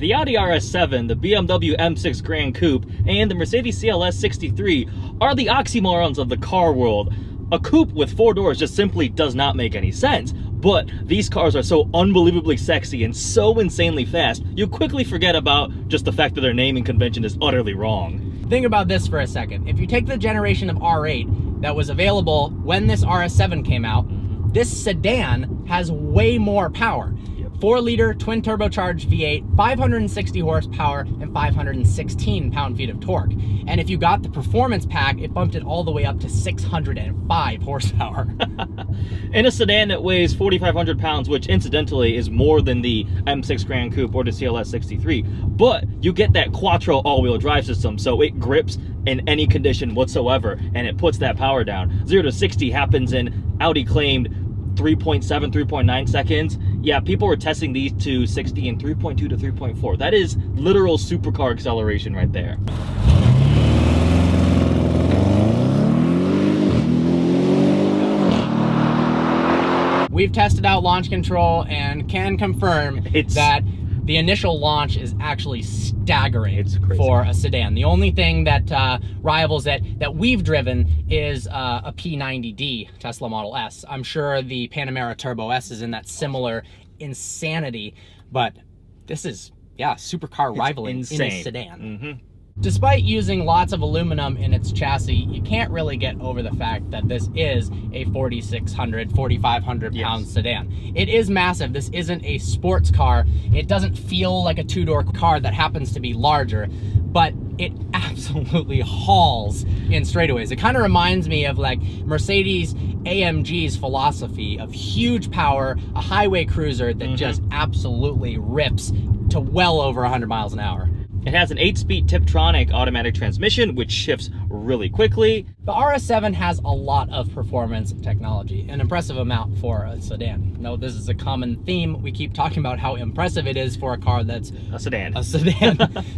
The Audi RS7, the BMW M6 Grand Coupe, and the Mercedes CLS 63 are the oxymorons of the car world. A coupe with 4 doors just simply does not make any sense, but these cars are so unbelievably sexy and so insanely fast, you quickly forget about just the fact that their naming convention is utterly wrong. Think about this for a second. If you take the generation of R8 that was available when this RS7 came out, this sedan has way more power. 4-liter twin turbocharged V8, 560 horsepower, and 516 pound-feet of torque. And if you got the performance pack, it bumped it all the way up to 605 horsepower. In a sedan that weighs 4,500 pounds, which incidentally is more than the M6 Grand Coupe or the CLS 63, but you get that quattro all-wheel drive system, so it grips in any condition whatsoever, and it puts that power down. 0 to 60 happens in, Audi claimed, 3.7, 3.9 seconds. Yeah, people were testing these to 60 in 3.2 to 3.4. That is literal supercar acceleration right there. We've tested out launch control and can confirm that the initial launch is actually staggering for a sedan. The only thing that rivals that we've driven is a P90D Tesla Model S. I'm sure the Panamera Turbo S is in that similar insanity, but this is, yeah, supercar rivaling in a sedan. Despite using lots of aluminum in its chassis, you can't really get over the fact that this is a 4,600, 4,500 pound sedan. It is massive. This isn't a sports car. It doesn't feel like a 2-door car that happens to be larger, but it absolutely hauls in straightaways. It kind of reminds me of like Mercedes AMG's philosophy of huge power, a highway cruiser that just absolutely rips to well over 100 miles an hour. It has an 8-speed Tiptronic automatic transmission, which shifts really quickly. The RS7 has a lot of performance technology, an impressive amount for a sedan. No, this is a common theme. We keep talking about how impressive it is for a car that's a sedan.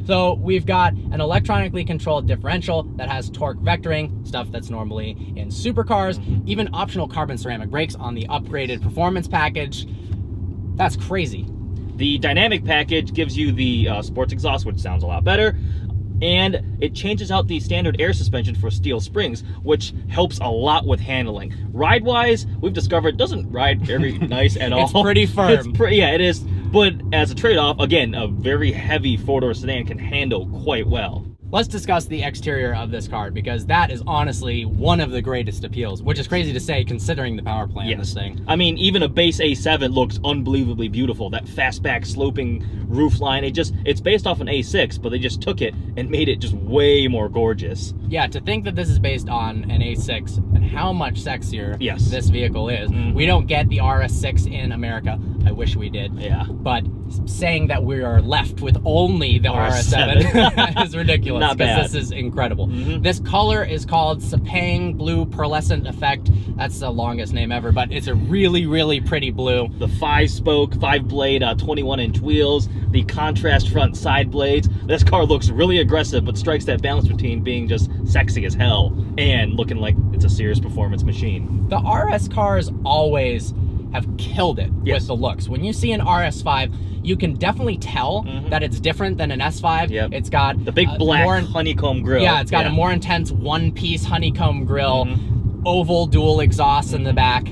So we've got an electronically controlled differential that has torque vectoring, stuff that's normally in supercars, even optional carbon ceramic brakes on the upgraded performance package. That's crazy. The dynamic package gives you the sports exhaust, which sounds a lot better, and it changes out the standard air suspension for steel springs, which helps a lot with handling. Ride-wise, we've discovered it doesn't ride very nice at all. It's pretty firm. Yeah, it is. But as a trade-off, again, a very heavy 4-door sedan can handle quite well. Let's discuss the exterior of this car, because that is honestly one of the greatest appeals, which is crazy to say considering the power plant in this thing. I mean, even a base A7 looks unbelievably beautiful. That fastback sloping roof line, it's based off an A6, but they just took it and made it just way more gorgeous. Yeah, to think that this is based on an A6 and how much sexier this vehicle is. We don't get the RS6 in America. I wish we did. Yeah. But saying that we are left with only the RS7 is ridiculous. Not bad. This is incredible. This color is called Sepang Blue Pearlescent Effect. That's the longest name ever, but it's a really, really pretty blue. The 5-spoke, 5-blade, 21-inch wheels, the contrast front side blades. This car looks really aggressive, but strikes that balance between being just sexy as hell and looking like it's a serious performance machine. The RS cars always have killed it with the looks. When you see an RS5, you can definitely tell that it's different than an S5. It's got the big black honeycomb grille. Yeah, it's got a more intense one-piece honeycomb grille, oval dual exhausts in the back.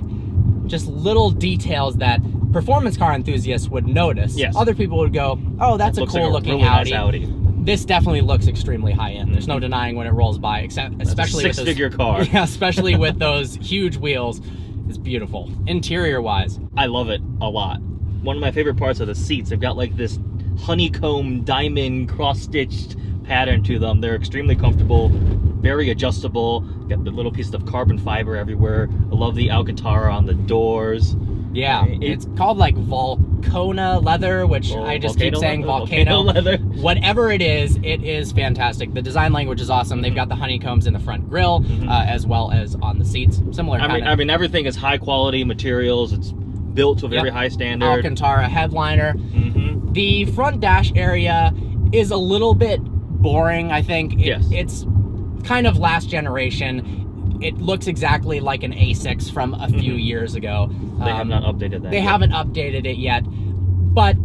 Just little details that performance car enthusiasts would notice. Other people would go, oh, that's a cool looking really Audi. Nice Audi. This definitely looks extremely high-end. There's no denying when it rolls by, especially with six-figure car. Yeah, especially with those huge wheels. It's beautiful. Interior-wise, I love it a lot. One of my favorite parts are the seats. They've got like this honeycomb diamond cross-stitched pattern to them. They're extremely comfortable, very adjustable. Got the little piece of carbon fiber everywhere. I love the Alcantara on the doors. Yeah, it's called like Volcona leather, which I just keep saying volcano leather. Whatever it is fantastic. The design language is awesome. They've got the honeycombs in the front grille, as well as on the seats. Similar I mean, everything is high quality materials. It's built to a very high standard. Alcantara headliner. The front dash area is a little bit boring, I think. It's kind of last generation. It looks exactly like an A6 from a few years ago. They have not updated that. They haven't updated it yet, but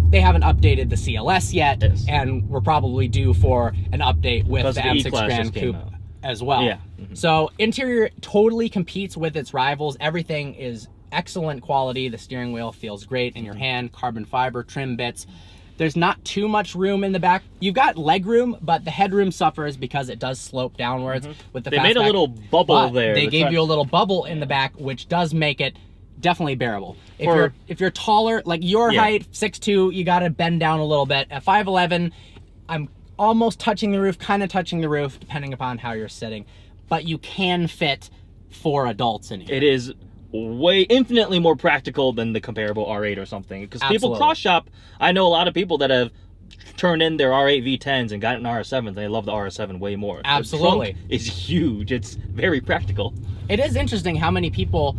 they haven't updated the CLS yet, and we're probably due for an update with the M6 Grand Coupe as well. Yeah. So interior totally competes with its rivals. Everything is excellent quality. The steering wheel feels great in your hand, carbon fiber trim bits. There's not too much room in the back. You've got leg room, but the headroom suffers because it does slope downwards with the fastback. They made a little bubble there. They gave you a little bubble in the back, which does make it definitely bearable. If you're taller, like your height, 6'2", you got to bend down a little bit. At 5'11", I'm almost touching the roof, kind of touching the roof, depending upon how you're sitting. But you can fit 4 adults in here. It is infinitely more practical than the comparable R8 or something. Because people cross shop. I know a lot of people that have turned in their R8 V10s and got an RS7. They love the RS7 way more. Absolutely. The trunk is huge. It's very practical. It is interesting how many people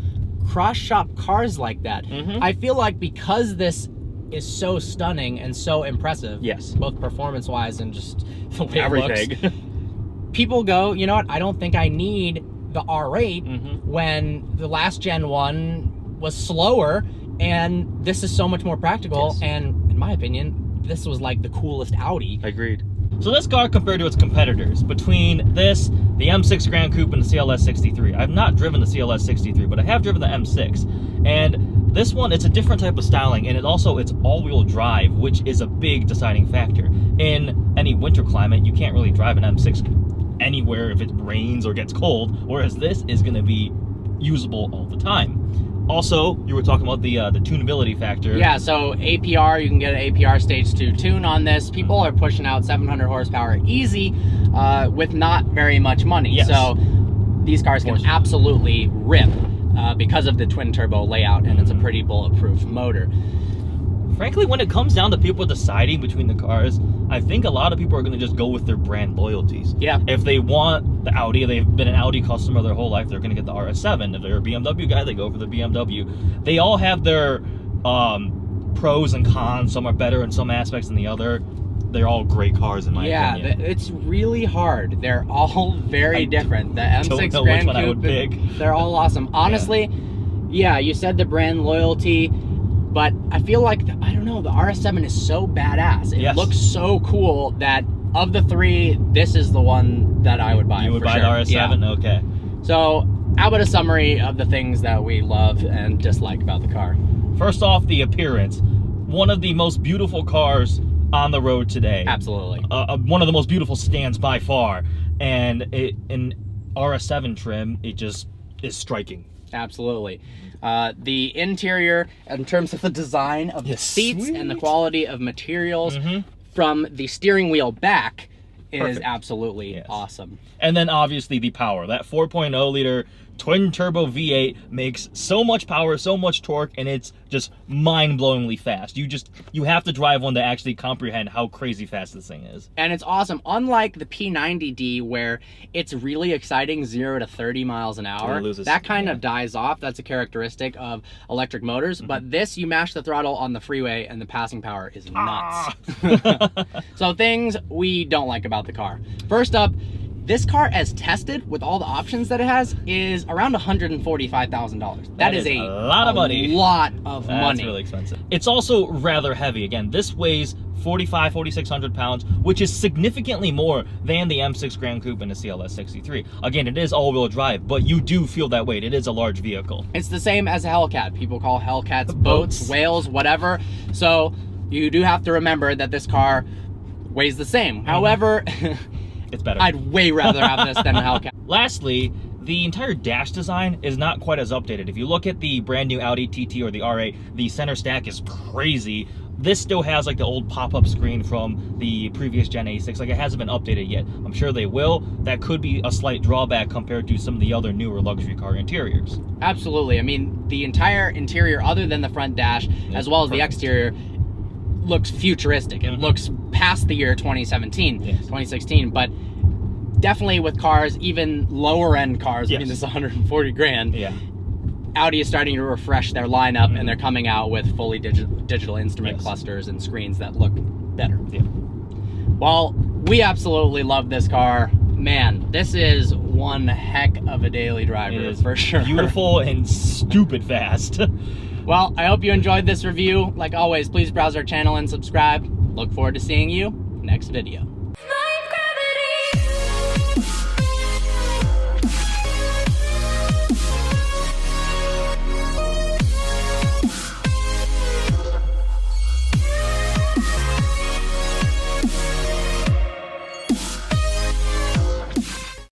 cross shop cars like that. I feel like because this is so stunning and so impressive, both performance wise and just the way it looks, people go, you know what, I don't think I need the R8 when the last gen one was slower, and this is so much more practical, and in my opinion, this was like the coolest Audi. Agreed. So this car compared to its competitors, between this, the M6 Grand Coupe, and the CLS 63. I've not driven the CLS 63, but I have driven the M6. And this one, it's a different type of styling, and it's all-wheel drive, which is a big deciding factor. In any winter climate, you can't really drive an M6 anywhere if it rains or gets cold, whereas this is going to be usable all the time. Also, you were talking about the tunability factor. Yeah, so APR, you can get an APR Stage 2 tune on this. People are pushing out 700 horsepower easy with not very much money. So these cars can absolutely rip because of the twin turbo layout, and it's a pretty bulletproof motor. Frankly, when it comes down to people deciding between the cars, I think a lot of people are going to just go with their brand loyalties. Yeah. If they want the Audi, they've been an Audi customer their whole life, they're going to get the RS7. If they're a BMW guy, they go for the BMW. They all have their pros and cons. Some are better in some aspects than the other. They're all great cars in my opinion. Yeah, it's really hard. They're all very different. The M6 Grand Coupe, they're all awesome. Honestly, yeah, you said the brand loyalty, but I feel like, I don't know, the RS7 is so badass. It looks so cool that of the 3, this is the one that I would buy. You would buy the RS7? Yeah. Okay. So, how about a summary of the things that we love and dislike about the car? First off, the appearance. One of the most beautiful cars on the road today. Absolutely. One of the most beautiful sedans by far. And in RS7 trim, it just is striking. Absolutely. The interior, in terms of the design of the seats and the quality of materials from the steering wheel back is absolutely awesome. And then obviously the power. That 4.0 liter twin turbo V8 makes so much power, so much torque, and it's just mind-blowingly fast. You have to drive one to actually comprehend how crazy fast this thing is. And it's awesome. Unlike the P90D, where it's really exciting 0 to 30 miles an hour, that kind of dies off. That's a characteristic of electric motors. But this, you mash the throttle on the freeway and the passing power is nuts. So things we don't like about the car. First up, this car, as tested with all the options that it has, is around $145,000. That is a lot of money. That's really expensive. It's also rather heavy. Again, this weighs 4,600 pounds, which is significantly more than the M6 Grand Coupe and the CLS 63. Again, it is all-wheel drive, but you do feel that weight. It is a large vehicle. It's the same as a Hellcat. People call Hellcats boats, whales, whatever. So you do have to remember that this car weighs the same. However, it's better. I'd way rather have this than a Hellcat. Lastly, the entire dash design is not quite as updated. If you look at the brand new Audi TT or the R8, the center stack is crazy. This still has like the old pop-up screen from the previous Gen A6. Like, it hasn't been updated yet. I'm sure they will. That could be a slight drawback compared to some of the other newer luxury car interiors. Absolutely. I mean, the entire interior, other than the front dash, as well as the exterior, looks futuristic. It looks past the year 2017, 2016, but definitely with cars, even lower end cars, I mean, this is 140 grand. Audi is starting to refresh their lineup, and they're coming out with fully digital instrument clusters and screens that look better. Well, we absolutely love this car. Man, this is one heck of a daily driver for sure. Beautiful and stupid fast. Well, I hope you enjoyed this review. Like always, please browse our channel and subscribe. Look forward to seeing you next video.